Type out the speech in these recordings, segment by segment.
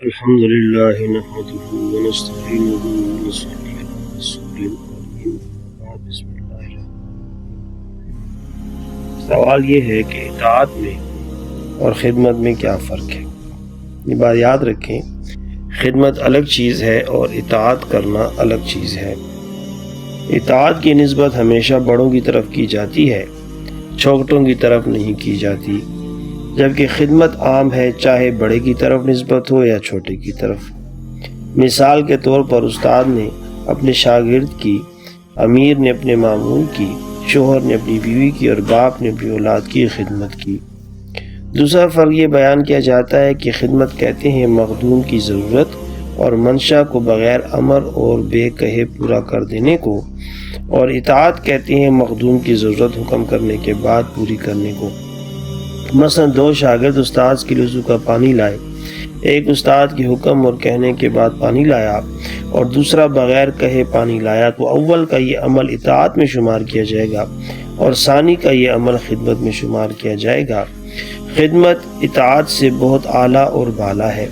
الحمد لله نحمده ونستعينه ونصلي على رسوله الكريم بسم اللہ الرحمن الرحیم۔ سوال یہ ہے کہ اطاعت میں اور خدمت میں کیا فرق ہے؟ یہ بات یاد رکھیں، خدمت الگ چیز ہے اور اطاعت کرنا الگ چیز ہے۔ اطاعت کی نسبت ہمیشہ بڑوں کی طرف کی جاتی ہے، چھوٹوں کی طرف نہیں کی جاتی، جبکہ خدمت عام ہے، چاہے بڑے کی طرف نسبت ہو یا چھوٹے کی طرف۔ مثال کے طور پر استاد نے اپنے شاگرد کی، امیر نے اپنے مامور کی، شوہر نے اپنی بیوی کی اور باپ نے اپنی اولاد کی خدمت کی۔ دوسرا فرق یہ بیان کیا جاتا ہے کہ خدمت کہتے ہیں مخدوم کی ضرورت اور منشا کو بغیر امر اور بے کہے پورا کر دینے کو، اور اطاعت کہتے ہیں مخدوم کی ضرورت حکم کرنے کے بعد پوری کرنے کو۔ مثلا دو شاگرد استاد کے وضو کا پانی لائے، ایک استاد کے حکم اور کہنے کے بعد پانی لایا اور دوسرا بغیر کہے پانی لایا، تو اول کا یہ عمل اطاعت میں شمار کیا جائے گا اور ثانی کا یہ عمل خدمت میں شمار کیا جائے گا۔ خدمت اطاعت سے بہت اعلیٰ اور بالا ہے،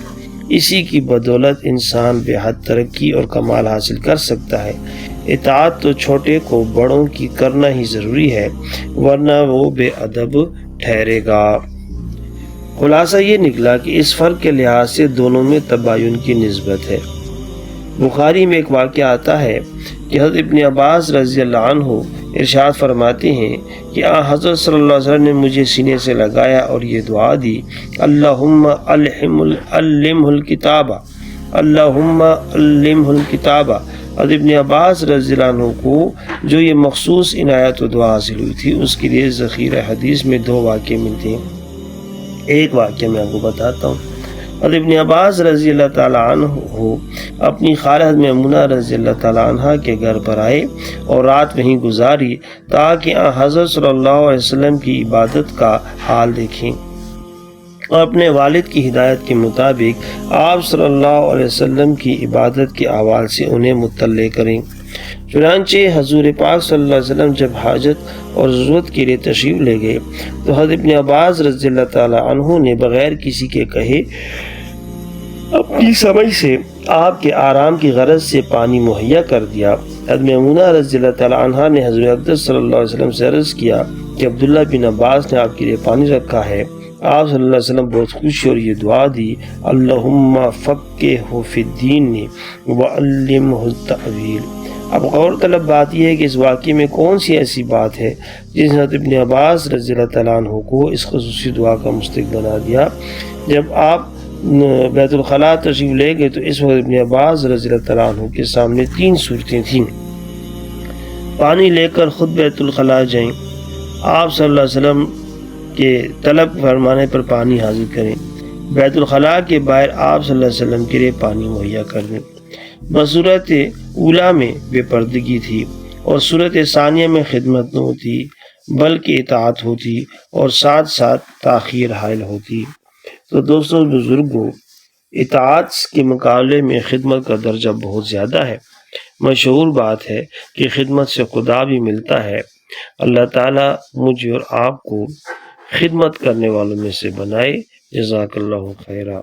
اسی کی بدولت انسان بے حد ترقی اور کمال حاصل کر سکتا ہے۔ اطاعت تو چھوٹے کو بڑوں کی کرنا ہی ضروری ہے، ورنہ وہ بے ادب ٹھہرے گا۔ خلاصہ یہ نکلا کہ اس فرق کے لحاظ سے دونوں میں تباین کی نسبت ہے۔ بخاری میں ایک واقعہ آتا ہے کہ حضرت ابن عباس رضی اللہ عنہ ارشاد فرماتے ہیں کہ حضرت صلی اللہ علیہ وسلم نے مجھے سینے سے لگایا اور یہ دعا دی، اللہم علمہ الکتاب، اللہم علمہ الکتاب۔ حضرت ابن عباس رضی اللہ عنہ کو جو یہ مخصوص عنایت و دعا حاصل ہوئی تھی، اس کے لیے ذخیرہ حدیث میں دو واقعے ملتے ہیں۔ ایک واقعہ میں آپ کو بتاتا ہوں۔ حضرت ابن عباس رضی اللہ تعالیٰ عنہ اپنی خالہ میمونہ رضی اللہ تعالیٰ عنہ کے گھر پر آئے اور رات وہیں گزاری تاکہ حضرت صلی اللہ علیہ وسلم کی عبادت کا حال دیکھیں اور اپنے والد کی ہدایت کے مطابق آپ صلی اللہ علیہ وسلم کی عبادت کے احوال سے انہیں مطلع کریں۔ چنانچہ حضور پاک صلی اللہ علیہ وسلم جب حاجت اور ضرورت کے لیے تشریف لے گئے تو حضرت ابن عباس رضی اللہ تعالی عنہ نے بغیر کسی کے کہے اپنی سمجھ سے آپ کے آرام کی غرض سے پانی مہیا کر دیا۔ حضرت میمونہ رضی اللہ تعالی عنہا نے حضور اقدس صلی اللہ علیہ وسلم سے عرض کیا کہ عبداللہ بن عباس نے آپ کے لیے پانی رکھا ہے۔ آپ صلی اللہ علیہ وسلم بہت خوش اور یہ دعا دی، اللہم فقہہ فی الدین وعلمہ التأویل۔ اب غور طلب بات یہ ہے کہ اس واقعے میں کون سی ایسی بات ہے جس نے حضرت ابن عباس رضی اللہ تعالیٰ عنہ کو اس خصوصی دعا کا مستحق بنا دیا؟ جب آپ بیت الخلاء تشریف لے گئے تو اس وقت ابن عباس رضی اللہ تعالیٰ عنہ کے سامنے تین صورتیں تھیں۔ پانی لے کر خود بیت الخلاء جائیں، آپ صلی اللہ علیہ وسلم کے طلب فرمانے پر پانی حاضر کریں، بیت الخلاء کے باہر آپ صلی اللہ علیہ وسلم کے لیے پانی مہیا کر دیں۔ بصورت اولیٰ میں بے پردگی تھی اور صورت ثانیہ میں خدمت نہ ہوتی بلکہ اطاعت ہوتی اور ساتھ ساتھ تاخیر حائل ہوتی۔ تو دوستوں بزرگوں، اطاعت کے مقابلے میں خدمت کا درجہ بہت زیادہ ہے۔ مشہور بات ہے کہ خدمت سے خدا بھی ملتا ہے۔ اللہ تعالیٰ مجھے اور آپ کو خدمت کرنے والوں میں سے بنائے۔ جزاک اللہ خیرہ۔